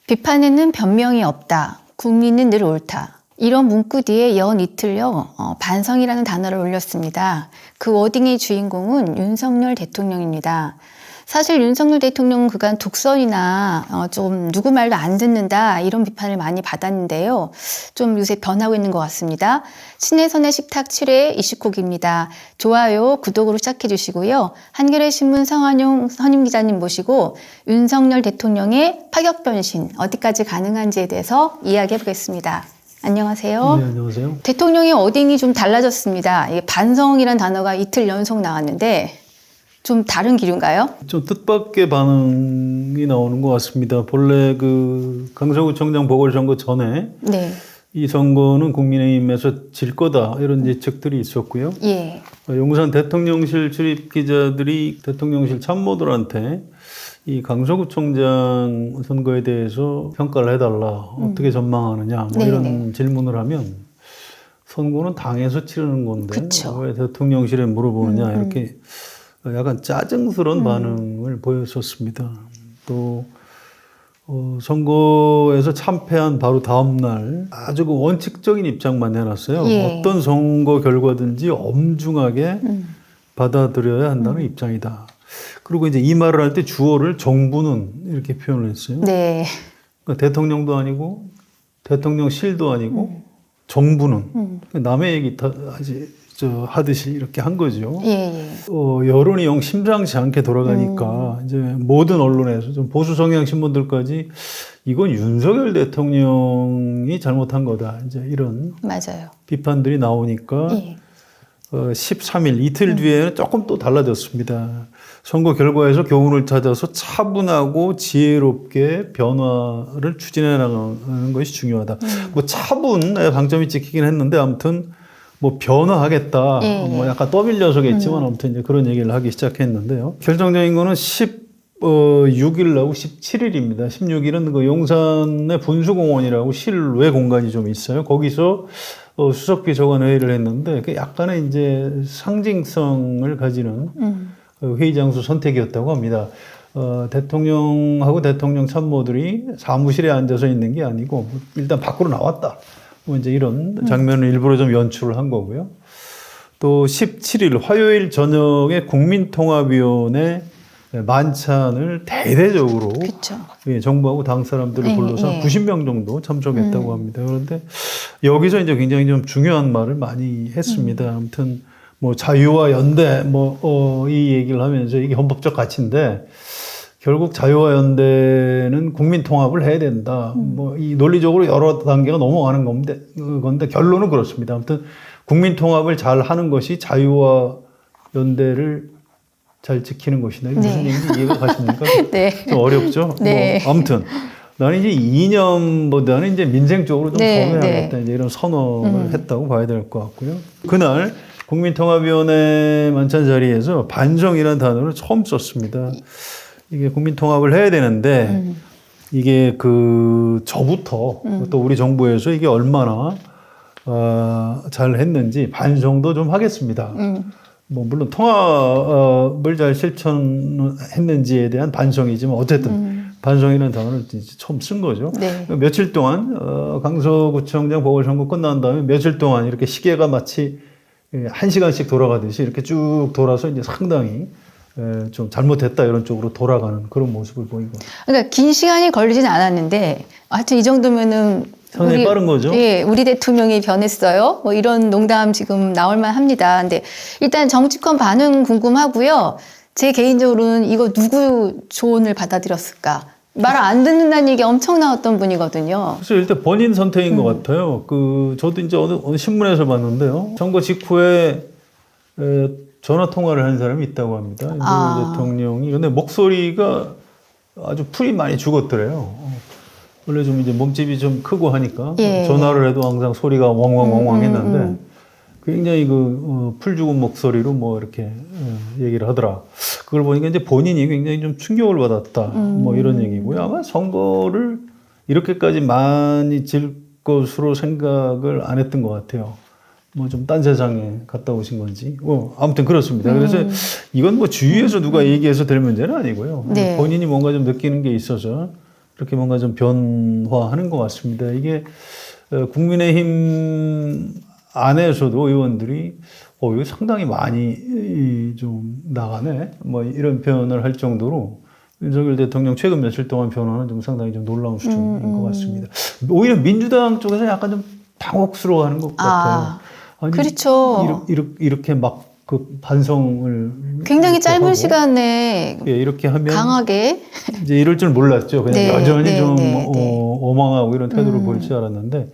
비판에는 변명이 없다. 국민은 늘 옳다. 이런 문구 뒤에 연 이틀요, 반성이라는 단어를 올렸습니다. 그 워딩의 주인공은 윤석열 대통령입니다. 사실 윤석열 대통령은 그간 독선이나 좀 누구 말도 안 듣는다 이런 비판을 많이 받았는데요. 좀 요새 변하고 있는 것 같습니다. 신혜선의 식탁 7회 이슈콕입니다. 좋아요, 구독으로 시작해 주시고요. 한겨레 신문 성한용 선임 기자님 모시고 윤석열 대통령의 파격 변신 어디까지 가능한지에 대해서 이야기해 보겠습니다. 안녕하세요. 네, 안녕하세요. 대통령의 워딩이 좀 달라졌습니다. 이게 반성이라는 단어가 이틀 연속 나왔는데 좀 다른 기류인가요? 좀 뜻밖의 반응이 나오는 것 같습니다. 본래 그 강서구청장 보궐선거 전에 네. 이 선거는 국민의힘에서 질 거다 이런 예측들이 있었고요. 예. 용산 대통령실 출입 기자들이 대통령실 참모들한테 이 강서구청장 선거에 대해서 평가를 해달라. 어떻게 전망하느냐. 뭐 이런 질문을 하면 선거는 당에서 치르는 건데 그쵸. 왜 대통령실에 물어보느냐 이렇게 약간 짜증스러운 반응을 보였었습니다. 또 선거에서 참패한 바로 다음 날 아주 그 원칙적인 입장만 내놨어요. 예. 어떤 선거 결과든지 엄중하게 받아들여야 한다는 입장이다. 그리고 이제 이 말을 할 때 주어를 정부는 이렇게 표현을 했어요. 네. 그러니까 대통령도 아니고 대통령실도 아니고 정부는 남의 얘기 하듯이 이렇게 한 거죠. 예. 여론이 영 심상치 않게 돌아가니까 이제 모든 언론에서 좀 보수 성향 신문들까지 이건 윤석열 대통령이 잘못한 거다. 이제 이런 맞아요. 비판들이 나오니까 예. 13일 이틀 뒤에는 조금 또 달라졌습니다. 선거 결과에서 교훈을 찾아서 차분하고 지혜롭게 변화를 추진해 나가는 것이 중요하다. 뭐 차분의 방점이 찍히긴 했는데 아무튼 뭐 변화하겠다. 뭐 약간 떠밀려서겠지만 아무튼 이제 그런 얘기를 하기 시작했는데요. 결정적인 거는 16일하고 17일입니다. 16일은 그 용산의 분수공원이라고 실외 공간이 좀 있어요. 거기서 수석비서관 회의를 했는데 약간의 이제 상징성을 가지는 회의 장소 선택이었다고 합니다. 대통령하고 대통령 참모들이 사무실에 앉아서 있는 게 아니고 일단 밖으로 나왔다. 뭐 이제 이런 장면을 일부러 좀 연출을 한 거고요. 또 17일 화요일 저녁에 국민통합위원회 만찬을 대대적으로 예, 정부하고 당 사람들을 불러서 90명 정도 참석했다고 합니다. 그런데 여기서 이제 굉장히 좀 중요한 말을 많이 했습니다. 아무튼 뭐 자유와 연대 이 얘기를 하면서 이게 헌법적 가치인데 결국 자유와 연대는 국민 통합을 해야 된다. 뭐 이 논리적으로 여러 단계가 넘어가는 건데 결론은 그렇습니다. 아무튼 국민 통합을 잘 하는 것이 자유와 연대를 잘 지키는 것이다. 이게 무슨 얘기인지 이해가 가십니까? 네. 좀 어렵죠? 네. 뭐 아무튼 나는 이제 이념보다는 이제 민생 쪽으로 좀 선호해야겠다. 이제 이런 선언을 했다고 봐야 될 것 같고요. 그날 국민통합위원회 만찬 자리에서 반성이라는 단어를 처음 썼습니다. 이게 국민통합을 해야 되는데 이게 저부터 또 우리 정부에서 이게 얼마나 잘 했는지 반성도 좀 하겠습니다. 뭐 물론 통합을 잘 실천했는지에 대한 반성이지만 어쨌든 반성이라는 단어를 처음 쓴 거죠. 네. 며칠 동안 강서구청장 보궐선거 끝난 다음에 며칠 동안 이렇게 시계가 마치 1시간씩 돌아가듯이 이렇게 쭉 돌아서 이제 상당히 좀 잘못했다 이런 쪽으로 돌아가는 그런 모습을 보이고. 그러니까 긴 시간이 걸리진 않았는데 하여튼 이 정도면은 상당히 빠른 거죠. 예, 우리 대통령이 변했어요. 뭐 이런 농담 지금 나올 만합니다. 근데 일단 정치권 반응 궁금하고요. 제 개인적으로는 이거 누구 조언을 받아들였을까? 말 안 듣는다는 얘기 엄청 나왔던 분이거든요. 그래서 일단 본인 선택인 것 같아요. 저도 이제 어느 신문에서 봤는데요. 선거 직후에 전화 통화를 한 사람이 있다고 합니다. 윤석열 대통령이. 근데 목소리가 아주 풀이 많이 죽었더래요. 원래 좀 이제 몸집이 좀 크고 하니까 전화를 해도 항상 소리가 웡웡웡왕 했는데 굉장히 풀 죽은 목소리로 뭐 이렇게 얘기를 하더라. 그걸 보니까 이제 본인이 굉장히 좀 충격을 받았다. 뭐 이런 얘기고요. 아마 선거를 이렇게까지 많이 질 것으로 생각을 안 했던 것 같아요. 뭐 좀 딴 세상에 갔다 오신 건지. 아무튼 그렇습니다. 그래서 이건 뭐 주위에서 누가 얘기해서 될 문제는 아니고요. 본인이 뭔가 좀 느끼는 게 있어서 그렇게 뭔가 좀 변화하는 것 같습니다. 이게 국민의힘 안에서도 의원들이 이거 상당히 많이 좀 나가네. 뭐 이런 표현을 할 정도로 윤석열 대통령 최근 며칠 동안 변화는 좀 상당히 좀 놀라운 수준인 것 같습니다. 오히려 민주당 쪽에서 약간 좀 당혹스러워하는 것 같아요. 아니, 그렇죠. 이렇게 막 그 반성을 굉장히 짧은 하고, 시간에 예, 이렇게 하면 강하게 이제 이럴 줄 몰랐죠. 그냥 네, 여전히 네, 좀 네, 오망하고 이런 태도를 보일 줄 알았는데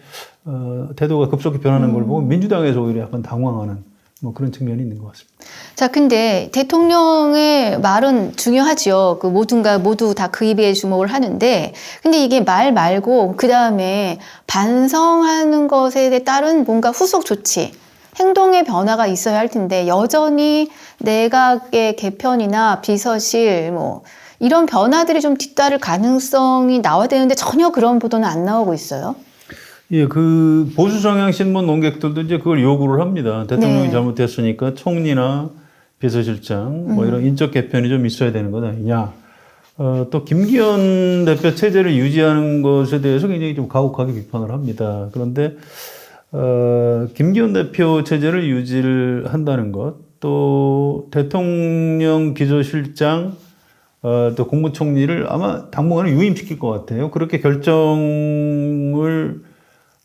태도가 급속히 변하는 걸 보고 민주당에서 오히려 약간 당황하는 뭐 그런 측면이 있는 것 같습니다. 자, 근데 대통령의 말은 중요하죠. 그 모두 다 그 입에 주목을 하는데, 근데 이게 말 말고 그 다음에 반성하는 것에 따른 뭔가 후속 조치, 행동의 변화가 있어야 할 텐데 여전히 내각의 개편이나 비서실 뭐 이런 변화들이 좀 뒤따를 가능성이 나와야 되는데 전혀 그런 보도는 안 나오고 있어요. 예, 그 보수 성향 신문 논객들도 이제 그걸 요구를 합니다. 대통령이 네. 잘못했으니까 총리나 비서실장 뭐 이런 인적 개편이 좀 있어야 되는 것 아니냐. 또 김기현 대표 체제를 유지하는 것에 대해서 굉장히 좀 가혹하게 비판을 합니다. 그런데 김기현 대표 체제를 유지를 한다는 것, 또 대통령 비서실장, 또 국무총리를 아마 당분간은 유임시킬 것 같아요. 그렇게 결정을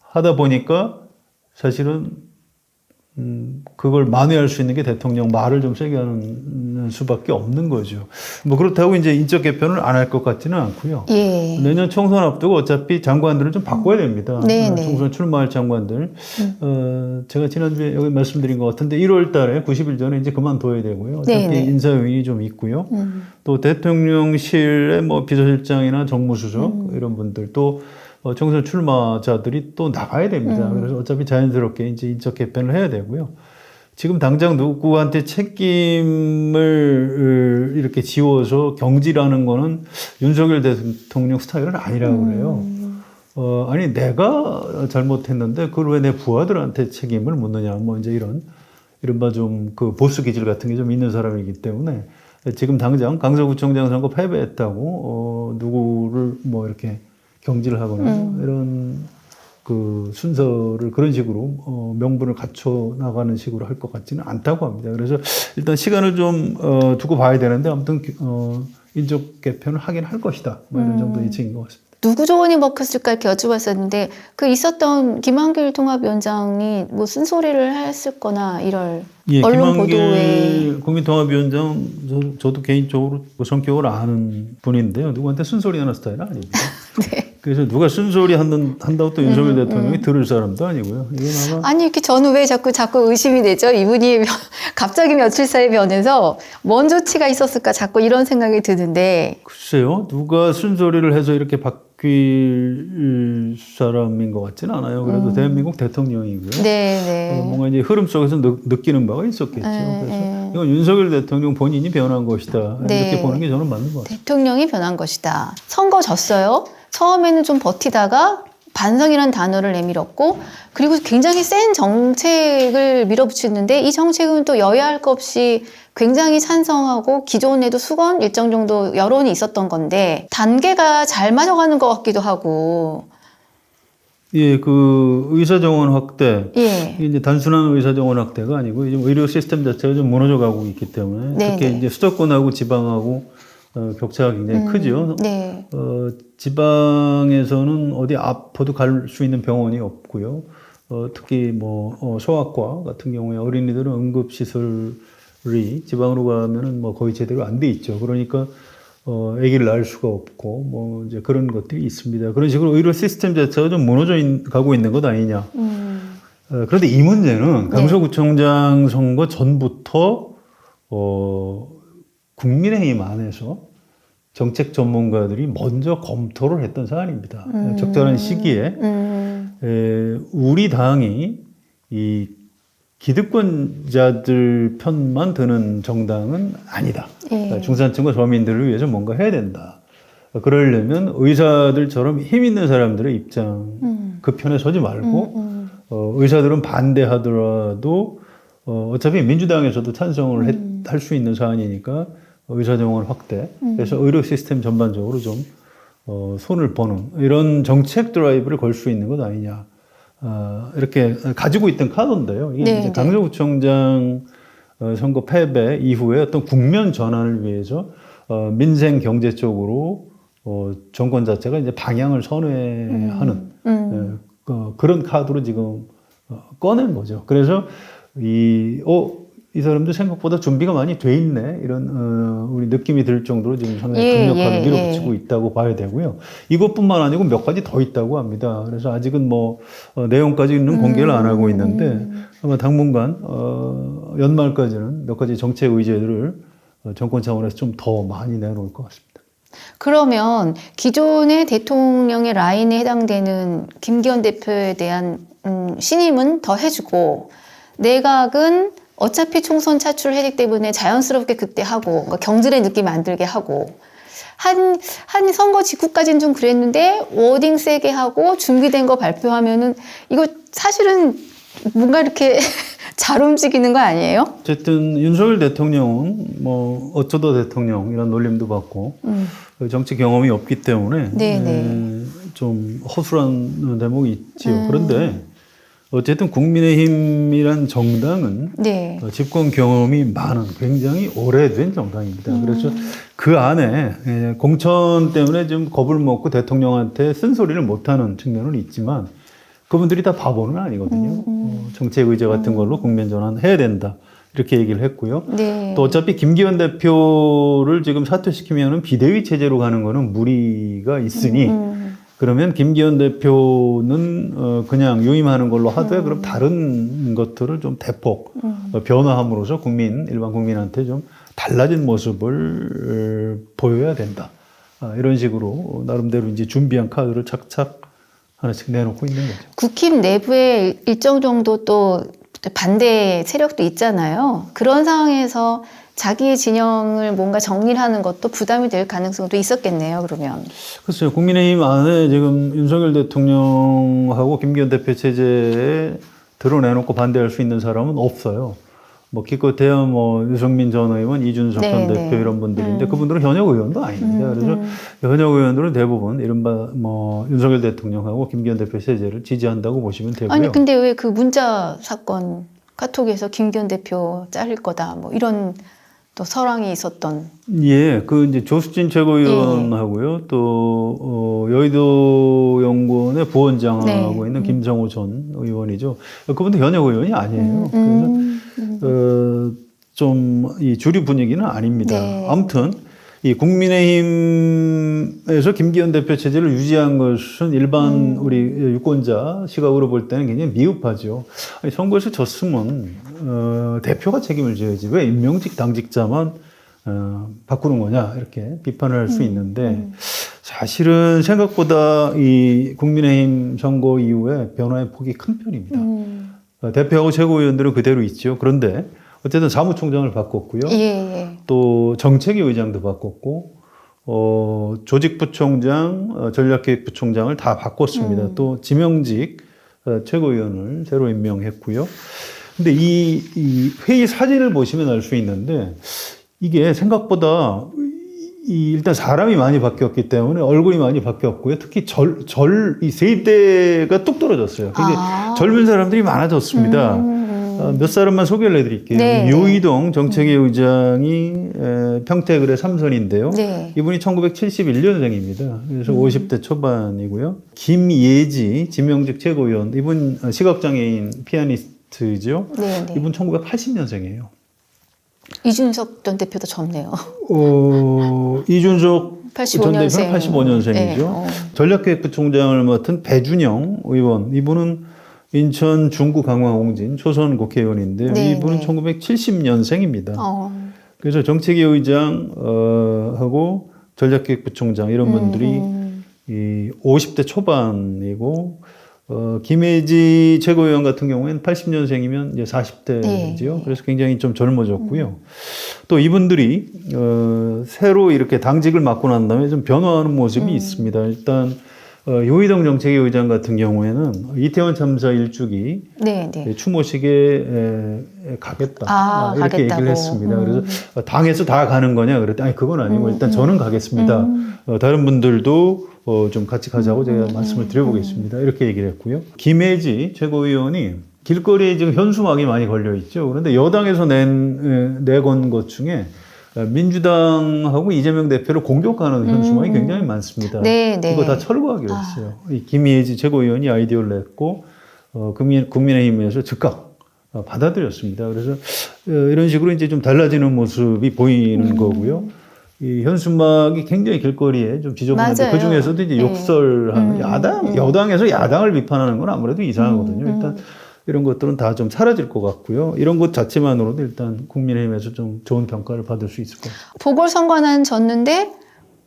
하다 보니까 사실은 그걸 만회할 수 있는 게 대통령 말을 좀 세게 하는 수밖에 없는 거죠. 뭐 그렇다고 이제 인적 개편을 안 할 것 같지는 않고요. 예. 내년 총선 앞두고 어차피 장관들을 좀 바꿔야 됩니다. 네, 네. 총선 출마할 장관들. 제가 지난주에 여기 말씀드린 것 같은데 1월 달에 90일 전에 이제 그만둬야 되고요. 어차피 네, 네. 인사요인이 좀 있고요. 또 대통령실의 뭐 비서실장이나 정무수석 이런 분들 또 총선 출마자들이 또 나가야 됩니다. 그래서 어차피 자연스럽게 이제 인적 개편을 해야 되고요. 지금 당장 누구한테 책임을 이렇게 지워서 경질하는 거는 윤석열 대통령 스타일은 아니라고 그래요. 아니, 내가 잘못했는데 그걸 왜 내 부하들한테 책임을 묻느냐. 뭐 이제 이른바 좀 그 보수 기질 같은 게 좀 있는 사람이기 때문에 지금 당장 강서구청장 선거 패배했다고, 누구를 뭐 이렇게 경질을 하거나 이런 그 순서를 그런 식으로 명분을 갖춰 나가는 식으로 할 것 같지는 않다고 합니다. 그래서 일단 시간을 좀 두고 봐야 되는데 아무튼 인적 개편을 하긴 할 것이다. 뭐 이런 정도 예측인 것 같습니다. 누구 조언이 먹혔을까 이렇게 여쭤봤었는데 그 있었던 김한길 통합위원장이 뭐 쓴소리를 했을거나 이럴 예, 언론 김한길 보도에 국민통합위원장 저도 개인적으로 그 성격을 아는 분인데요. 누구한테 쓴소리 하는 스타일은 아닙니다. 네. 그래서 누가 쓴소리 한다고 또 윤석열 대통령이 들을 사람도 아니고요. 이건 아마 아니 이렇게 저는 왜 자꾸 의심이 되죠? 이분이 갑자기 며칠 사이에 변해서 뭔 조치가 있었을까 자꾸 이런 생각이 드는데 글쎄요. 누가 쓴소리를 해서 이렇게 바뀔 사람인 것 같지는 않아요. 그래도 대한민국 대통령이고요. 네. 뭔가 이제 흐름 속에서 느끼는 바가 있었겠죠. 그래서 이건 윤석열 대통령 본인이 변한 것이다. 네. 이렇게 보는 게 저는 맞는 것 같아요. 대통령이 변한 것이다. 선거 졌어요. 처음에는 좀 버티다가 반성이라는 단어를 내밀었고 그리고 굉장히 센 정책을 밀어붙이는데 이 정책은 또 여야 할 것 없이 굉장히 찬성하고 기존에도 수건 일정 정도 여론이 있었던 건데 단계가 잘 맞아가는 것 같기도 하고 예, 그 의사 정원 확대. 예. 이게 이제 단순한 의사 정원 확대가 아니고 이제 의료 시스템 자체가 좀 무너져 가고 있기 때문에 네, 특히 네. 이제 수도권하고 지방하고 격차가 굉장히 크죠. 네. 지방에서는 어디 아파도 갈 수 있는 병원이 없고요. 특히 뭐 소아과 같은 경우에 어린이들은 응급시설이 지방으로 가면은 뭐 거의 제대로 안 돼 있죠. 그러니까 아기를 낳을 수가 없고 뭐 이제 그런 것들이 있습니다. 그런 식으로 의료 시스템 자체가 좀 무너져 가고 있는 것 아니냐. 그런데 이 문제는 강서구청장 선거 전부터 국민의힘 안에서 정책 전문가들이 먼저 검토를 했던 사안입니다. 적절한 시기에 우리 당이 이 기득권자들 편만 드는 정당은 아니다. 예. 중산층과 서민들을 위해서 뭔가 해야 된다. 그러려면 의사들처럼 힘 있는 사람들의 입장 그 편에 서지 말고 의사들은 반대하더라도 어차피 민주당에서도 찬성을 할 수 있는 사안이니까 의사 정원 확대. 그래서 의료 시스템 전반적으로 좀 손을 보는 이런 정책 드라이브를 걸 수 있는 것 아니냐. 이렇게 가지고 있던 카드인데요. 이게 네, 이제 네. 강서구청장 선거 패배 이후에 어떤 국면 전환을 위해서 민생 경제 쪽으로 정권 자체가 이제 방향을 선회하는 그런 카드로 지금 꺼낸 거죠. 그래서 이 사람들 생각보다 준비가 많이 돼 있네 이런 우리 느낌이 들 정도로 지금 상당히 강력하게 밀어붙이고 있다고 봐야 되고요. 이것뿐만 아니고 몇 가지 더 있다고 합니다. 그래서 아직은 뭐 내용까지는 공개를 안 하고 있는데 아마 당분간 연말까지는 몇 가지 정책 의제들을 정권 차원에서 좀 더 많이 내놓을 것 같습니다. 그러면 기존의 대통령의 라인에 해당되는 김기현 대표에 대한 신임은 더 해주고 내각은 어차피 총선 차출하기 때문에 자연스럽게 그때 하고 그러니까 경질의 느낌 안 들게 하고 한 선거 직후까지는 좀 그랬는데 워딩 세게 하고 준비된 거 발표하면은 이거 사실은 뭔가 이렇게 잘 움직이는 거 아니에요? 어쨌든 윤석열 대통령은 뭐 어쩌다 대통령 이런 놀림도 받고 정치 경험이 없기 때문에 좀 허술한 대목이 있지요. 그런데 어쨌든 국민의힘이란 정당은 집권 경험이 많은 굉장히 오래된 정당입니다. 그래서 그 안에 공천 때문에 좀 겁을 먹고 대통령한테 쓴소리를 못하는 측면은 있지만 그분들이 다 바보는 아니거든요. 정책 의제 같은 걸로 국면 전환해야 된다. 이렇게 얘기를 했고요. 또 어차피 김기현 대표를 지금 사퇴시키면 비대위 체제로 가는 거는 무리가 있으니 그러면 김기현 대표는 그냥 유임하는 걸로 하되 그럼 다른 것들을 좀 대폭 변화함으로써 일반 국민한테 좀 달라진 모습을 보여야 된다. 이런 식으로 나름대로 이제 준비한 카드를 착착 하나씩 내놓고 있는 거죠. 국힘 내부에 일정 정도 또 반대 세력도 있잖아요. 그런 상황에서 자기의 진영을 뭔가 정리를 하는 것도 부담이 될 가능성도 있었겠네요, 그러면. 그렇죠. 국민의힘 안에 지금 윤석열 대통령하고 김기현 대표 체제에 드러내놓고 반대할 수 있는 사람은 없어요. 뭐 기껏해야 뭐 유승민 전 의원, 이준석 전 대표 이런 분들인데 그분들은 현역 의원도 아닙니다. 그래서 현역 의원들은 대부분 이른바 뭐 윤석열 대통령하고 김기현 대표 체제를 지지한다고 보시면 되고요. 아니 근데 왜 그 문자 사건 카톡에서 김기현 대표 자를 거다 뭐 이런 또 설왕이 있었던. 예, 그 이제 조수진 최고위원하고요, 또 여의도 연구원의 부원장하고 있는 김정호 전 의원이죠. 그분도 현역 의원이 아니에요. 그래서 좀 이 주류 분위기는 아닙니다. 아무튼 이 국민의힘에서 김기현 대표 체제를 유지한 것은 일반 우리 유권자 시각으로 볼 때는 굉장히 미흡하죠. 아니, 선거에서 졌으면 대표가 책임을 져야지 왜 임명직 당직자만 바꾸는 거냐 이렇게 비판을 할 수 있는데 사실은 생각보다 이 국민의힘 선거 이후에 변화의 폭이 큰 편입니다. 대표하고 최고위원들은 그대로 있죠. 그런데 어쨌든 사무총장을 바꿨고요. 또 정책위 의장도 바꿨고, 조직부총장, 전략기획부총장을 다 바꿨습니다. 또 지명직 최고위원을 새로 임명했고요. 근데 이 회의 사진을 보시면 알 수 있는데 이게 생각보다 일단 사람이 많이 바뀌었기 때문에 얼굴이 많이 바뀌었고요. 특히 이 세대가 뚝 떨어졌어요. 근데 젊은 사람들이 많아졌습니다. 몇 사람만 소개를 해드릴게요. 유이동 정책위 의장이 평택을의 3선인데요. 이분이 1971년생입니다. 그래서 50대 초반이고요. 김예지 지명직 최고위원, 이분 시각장애인 피아니스트죠. 이분 1980년생이에요. 이준석 전 대표도 젊네요. 이준석 85년생. 전 대표는 85년생이죠. 전략기획부총장을 맡은 배준영 의원, 이분은 인천 중구 강화홍진 초선 국회의원인데 이분은 1970년생입니다. 그래서 정책위 의장하고 전략기획부총장 이런 분들이 이 50대 초반이고 김혜지 최고위원 같은 경우에는 80년생이면 이제 40대지요. 그래서 굉장히 좀 젊어졌고요. 또 이분들이 새로 이렇게 당직을 맡고 난 다음에 좀 변화하는 모습이 있습니다. 일단 유이동 정책위 의장 같은 경우에는 이태원 참사 일주기 추모식에 가겠다 이렇게 얘기를 했습니다. 그래서 당에서 다 가는 거냐 그랬더니 아니 그건 아니고 일단 저는 가겠습니다. 다른 분들도 좀 같이 가자고 제가 말씀을 드려보겠습니다. 이렇게 얘기를 했고요. 김혜지 최고위원이 길거리에 지금 현수막이 많이 걸려 있죠. 그런데 여당에서 내건 것 중에 민주당하고 이재명 대표를 공격하는 현수막이 굉장히 많습니다. 네, 네. 이거 다 철거하기로 했어요. 이 김혜지 최고위원이 아이디어를 냈고 국민의힘에서 즉각 받아들였습니다. 그래서 이런 식으로 이제 좀 달라지는 모습이 보이는 거고요. 이 현수막이 굉장히 길거리에 좀 지저분한데 맞아요. 그 중에서도 이제 네. 욕설하는 여당에서 야당을 비판하는 건 아무래도 이상하거든요. 일단 이런 것들은 다 좀 사라질 것 같고요. 이런 것 자체만으로도 일단 국민의힘에서 좀 좋은 평가를 받을 수 있을 것 같아요. 보궐선거는 졌는데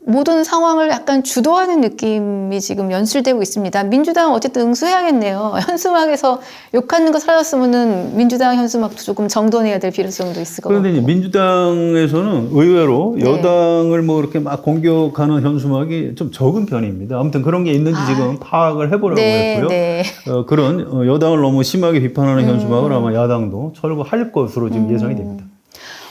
모든 상황을 약간 주도하는 느낌이 지금 연출되고 있습니다. 민주당은 어쨌든 응수해야겠네요. 현수막에서 욕하는 거 사라졌으면은 민주당 현수막도 조금 정돈해야 될 필요성도 있을 것 같고. 그런데 이제 민주당에서는 의외로 네. 여당을 뭐 이렇게 막 공격하는 현수막이 좀 적은 편입니다. 아무튼 그런 게 있는지 지금 파악을 해보려고 네, 했고요. 네. 그런 여당을 너무 심하게 비판하는 현수막을 아마 야당도 철거할 것으로 지금 예상이 됩니다.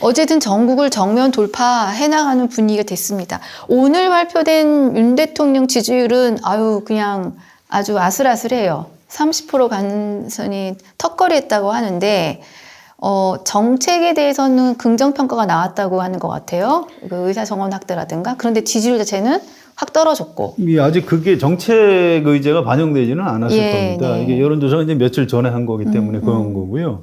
어쨌든 전국을 정면 돌파해 나가는 분위기가 됐습니다. 오늘 발표된 윤 대통령 지지율은 그냥 아주 아슬아슬해요. 30% 간선이 턱걸이했다고 하는데 정책에 대해서는 긍정평가가 나왔다고 하는 것 같아요. 그 의사정원학대라든가. 그런데 지지율 자체는 확 떨어졌고. 아직 그게 정책 의제가 반영되지는 않았을 예, 겁니다. 네. 이게 여론조사가 이제 며칠 전에 한 거기 때문에 그런 거고요.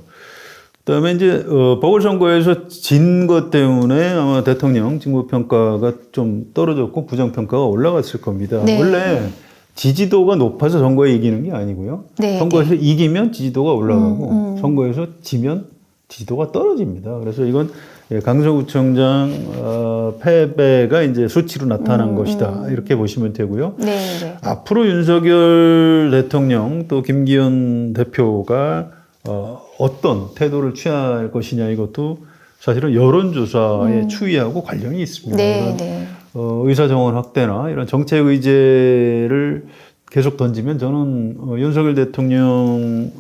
그다음에 이제 보궐선거에서 진 것 때문에 아마 대통령 직무평가가 좀 떨어졌고 부정평가가 올라갔을 겁니다. 네. 원래 지지도가 높아서 선거에 이기는 게 아니고요. 네, 선거에서 이기면 지지도가 올라가고 선거에서 지면 지지도가 떨어집니다. 그래서 이건 강서구청장 패배가 이제 수치로 나타난 것이다. 이렇게 보시면 되고요. 네, 네. 앞으로 윤석열 대통령 또 김기현 대표가 어떤 태도를 취할 것이냐 이것도 사실은 여론조사의 추이하고 관련이 있습니다. 네, 네. 의사정원 확대나 이런 정책 의제를 계속 던지면 저는 윤석열 대통령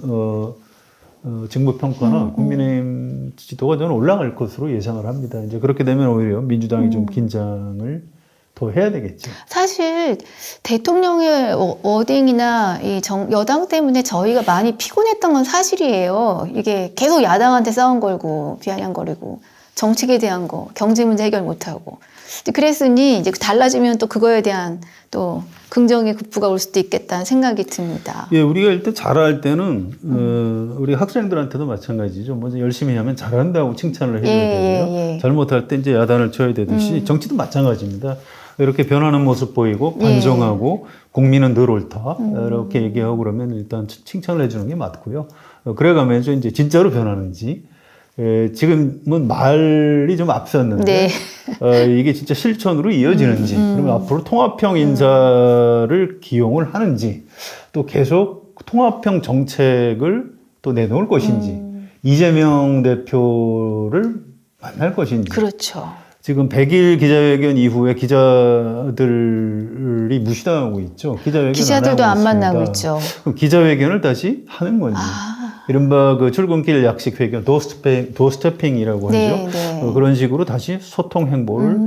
직무평가나 국민의힘 지지도가 저는 올라갈 것으로 예상을 합니다. 이제 그렇게 되면 오히려 민주당이 좀 긴장을 더 해야 되겠죠. 사실 대통령의 워딩이나 여당 때문에 저희가 많이 피곤했던 건 사실이에요. 이게 계속 야당한테 싸운 걸고 비아냥거리고 정책에 대한 거, 경제 문제 해결 못하고. 그랬으니 이제 달라지면 또 그거에 대한 또 긍정의 급부가 올 수도 있겠다는 생각이 듭니다. 예, 우리가 일단 잘할 때는 우리 학생들한테도 마찬가지죠. 먼저 열심히 하면 잘한다고 칭찬을 해줘야 되고요. 예. 잘못할 때 이제 야단을 쳐야 되듯이 정치도 마찬가지입니다. 이렇게 변하는 모습 보이고 반성하고 국민은 늘 옳다 이렇게 얘기하고 그러면 일단 칭찬을 해주는 게 맞고요. 그래가면서 이제 진짜로 변하는지 지금은 말이 좀 앞섰는데 이게 진짜 실천으로 이어지는지 그러면 앞으로 통합형 인사를 기용을 하는지 또 계속 통합형 정책을 또 내놓을 것인지 이재명 대표를 만날 것인지 그렇죠. 지금 100일 기자회견 이후에 기자들이 무시당하고 있죠. 기자들도 안 만나고 있죠. 그럼 기자회견을 다시 하는 건지. 이른바 그 출근길 약식 회견, 도스태핑이라고 하죠. 네, 네. 그런 식으로 다시 소통 행보를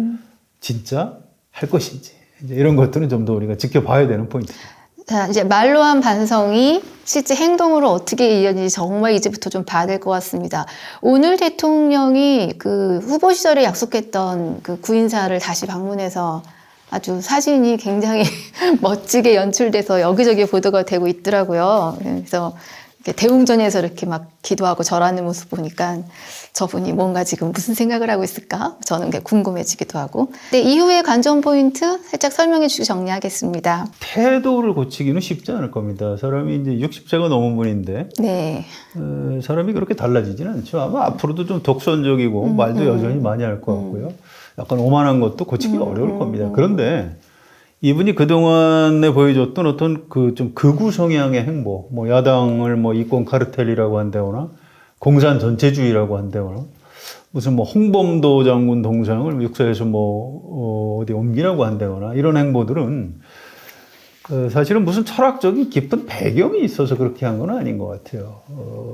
진짜 할 것인지. 이제 이런 것들은 좀 더 우리가 지켜봐야 되는 포인트입니다. 자, 이제 말로 한 반성이 실제 행동으로 어떻게 이어지는지 정말 이제부터 좀 봐야 될 것 같습니다. 오늘 대통령이 그 후보 시절에 약속했던 그 구인사를 다시 방문해서 아주 사진이 굉장히 멋지게 연출돼서 여기저기 보도가 되고 있더라고요. 그래서 이렇게 대웅전에서 이렇게 막 기도하고 절하는 모습 보니까 저분이 뭔가 지금 무슨 생각을 하고 있을까? 저는 궁금해지기도 하고. 근데 이후의 관전 포인트 살짝 설명해 주시고 정리하겠습니다. 태도를 고치기는 쉽지 않을 겁니다. 사람이 이제 60세가 넘은 분인데 네. 사람이 그렇게 달라지지는 않죠. 아마 앞으로도 좀 독선적이고 말도 여전히 많이 할 것 같고요. 약간 오만한 것도 고치기 어려울 겁니다. 그런데 이분이 그동안에 보여줬던 어떤 그 좀 극우 성향의 행보, 뭐 야당을 뭐 이권 카르텔이라고 한다거나 공산 전체주의라고 한다거나 무슨 뭐 홍범도 장군 동상을 육사에서 뭐 어디 옮기라고 한다거나 이런 행보들은 사실은 무슨 철학적인 깊은 배경이 있어서 그렇게 한 건 아닌 것 같아요.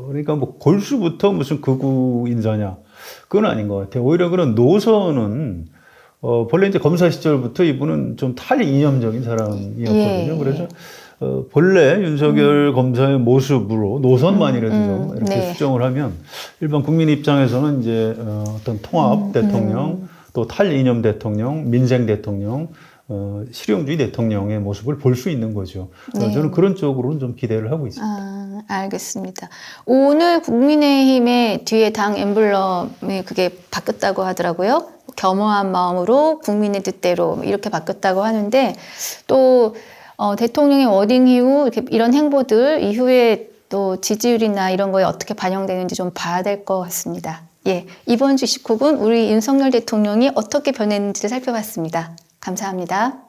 그러니까 뭐 골수부터 무슨 극우 인사냐 그건 아닌 것 같아요. 오히려 그런 노선은 본래 이제 검사 시절부터 이분은 좀 탈이념적인 사람이었거든요. 예. 그래서 본래 윤석열 검사의 모습으로 노선만이라도 좀 이렇게 네. 수정을 하면 일반 국민 입장에서는 이제 어떤 통합 대통령, 또 탈이념 대통령, 민생 대통령, 실용주의 대통령의 모습을 볼 수 있는 거죠. 네. 저는 그런 쪽으로는 좀 기대를 하고 있습니다. 아, 알겠습니다. 오늘 국민의힘의 뒤에 당 엠블럼이 그게 바뀌었다고 하더라고요. 겸허한 마음으로 국민의 뜻대로 이렇게 바뀌었다고 하는데 또 대통령의 워딩 이후 이런 행보들 이후에 또 지지율이나 이런 거에 어떻게 반영되는지 좀 봐야 될 것 같습니다. 예, 이번 주식훅은 우리 윤석열 대통령이 어떻게 변했는지를 살펴봤습니다. 감사합니다.